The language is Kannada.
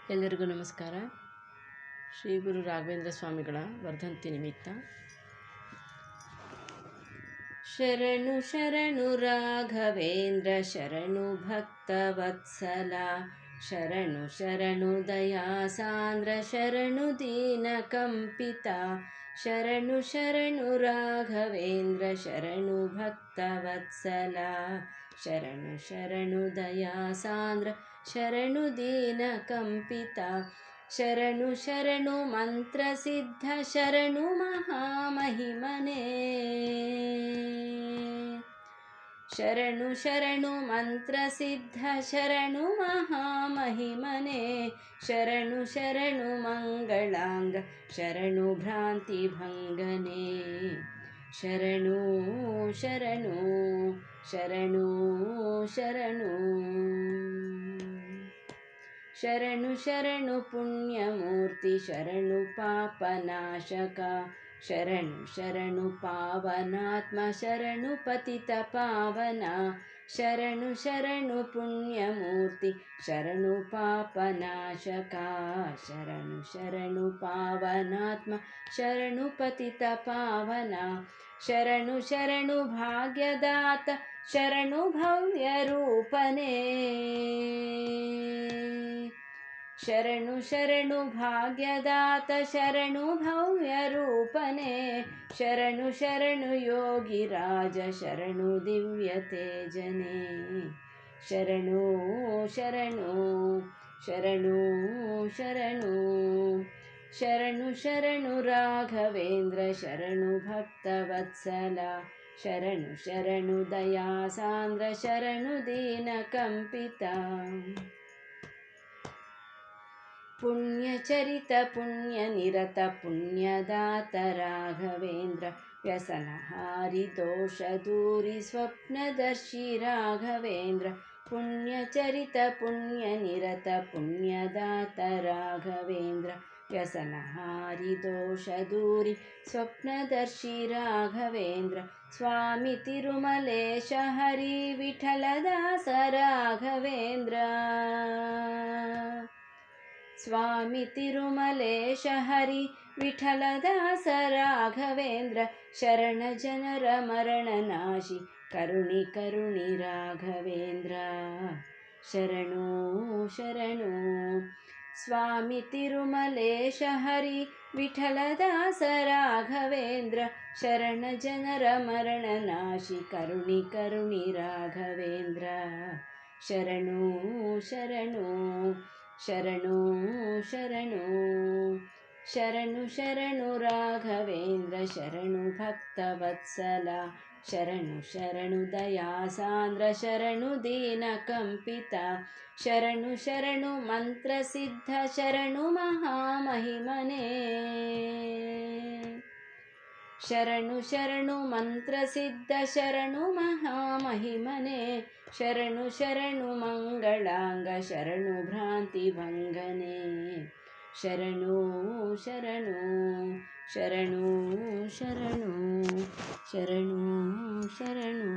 ಎಲ್ಲರಿಗೂ ನಮಸ್ಕಾರ. ಶ್ರೀ ಗುರು ರಾಘವೇಂದ್ರ ಸ್ವಾಮಿಗಳ ವರ್ಧಂತಿ ನಿಮಿತ್ತ ಶರಣು ಶರಣು ರಾಘವೇಂದ್ರ ಶರಣು ಭಕ್ತವತ್ಸಲ ಶರಣು ಶರಣು ದಯಾಸಾಂದ್ರ ಶರಣು ದೀನ ಕಂಪಿತ ಶರಣು ಶರಣು ರಾಘವೇಂದ್ರ ಶರಣು ಭಕ್ತವತ್ಸಲ ಶರಣು ಶರಣು ದಯಾಸಾಂದ್ರ ಶರಣು ದೀನ ಕಂಪಿತ ಶರಣು ಶರಣು ಮಂತ್ರಸಿದ್ಧ ಶರಣು ಮಹಾಮಹಿಮನೇ ಶರಣು ಶರಣು ಮಂತ್ರಸಿದ್ಧ ಶರಣು ಮಹಾಮಹಿಮನೇ ಶರಣು ಶರಣು ಮಂಗಳಾಂಗ ಶರಣು ಭ್ರಾಂತಿ ಭಂಗನೇ ಶರಣು ಶರಣು ಶರಣು ಶರಣು ಶರಣು ಶರಣು ಪುಣ್ಯಮೂರ್ತಿ ಶರಣು ಪಾಪನಾಶಕ ಶರಣು ಶರಣು ಪಾವನಾತ್ಮ ಶರಣು ಪತಿತ ಪಾವನ ಶರಣು ಶರಣು ಪುಣ್ಯಮೂರ್ತಿ ಶರಣು ಪಾಪನಾಶಕ ಶರಣು ಶರಣು ಪಾವನಾತ್ಮ ಶರಣು ಪತಿತ ಪಾವನ ಶರಣು ಶರಣು ಭಾಗ್ಯದಾತ ಶರಣು ಭವ್ಯ ರೂಪನೇ ಶರಣು ಶರಣು ಭಾಗ್ಯದಾತ ಶರಣು ಭವ್ಯ ರೂಪನೇ ಶರಣು ಶರಣು ಯೋಗಿರಾಜ ಶರಣು ದಿವ್ಯ ತೇಜನೇ ಶರಣು ಶರಣು ಶರಣು ಶರಣು ಶರಣು ಶರಣು ರಾಘವೇಂದ್ರ ಶರಣು ಭಕ್ತವತ್ಸಲ ಶರಣು ಶರಣು ದಯಾಸಾಂದ್ರ ಶರಣು ದೀನ ಕಂಪಿತ ಪುಣ್ಯಚರಿತ ಪುಣ್ಯನಿರತ ಪುಣ್ಯದಾತ ರಾಘವೇಂದ್ರ ವ್ಯಸನಹಾರಿ ದೋಷ ದೂರಿ ಸ್ವಪ್ನದರ್ಶಿ ರಾಘವೇಂದ್ರ ಪುಣ್ಯಚರಿತ ಪುಣ್ಯನಿರತ ಪುಣ್ಯದಾತ ರಾಘವೇಂದ್ರ ವ್ಯಸನಹಾರಿ ದೋಷ ದೂರಿ ಸ್ವಪ್ನದರ್ಶಿ ರಾಘವೇಂದ್ರ ಸ್ವಾಮಿ ತಿರುಮಲೇಶ ಹರಿ ವಿಠಲದಾಸ ರಾಘವೇಂದ್ರ ಸ್ವಾಮಿ ತಿರುಮಲೇಶ ಹರಿ ವಿಠಲದಾಸ ರಾಘವೇಂದ್ರ ಶರಣ ಜನರ ಮರಣನಾಶಿ ಕರುಣಿ ಕರುಣಿ ರಾಘವೇಂದ್ರ ಶರಣು ಶರಣು ಸ್ವಾಮಿ ತಿರುಮಲೇಶ ಹರಿ ವಿಠಲದಾಸ ರಾಘವೇಂದ್ರ ಶರಣ ಜನರ ಮರಣನಾಶಿ ಕರುಣಿ ಕರುಣಿ ರಾಘವೇಂದ್ರ ಶರಣು ಶರಣು ಶರಣು ಶರಣು ಶರಣು ಶರಣು ರಾಘವೇಂದ್ರ ಶರಣು ಭಕ್ತವತ್ಸಲ ಶರಣು ಶರಣು ದಯಾಸಾಂದ್ರ ಶರಣು ದೀನ ಕಂಪಿತ ಶರಣು ಶರಣು ಮಂತ್ರಸಿದ್ಧ ಶರಣು ಮಹಾಮಹಿಮನೇ ಶರಣು ಶರಣು ಮಂತ್ರಸಿದ್ಧ ಶರಣು ಮಹಾಮಹಿಮನೇ ಶರಣು ಶರಣು ಮಂಗಳಾಂಗ ಶರಣು ಭ್ರಾಂತಿ ಭಂಗನೇ ಶರಣು ಶರಣು ಶರಣು ಶರಣು ಶರಣು ಶರಣು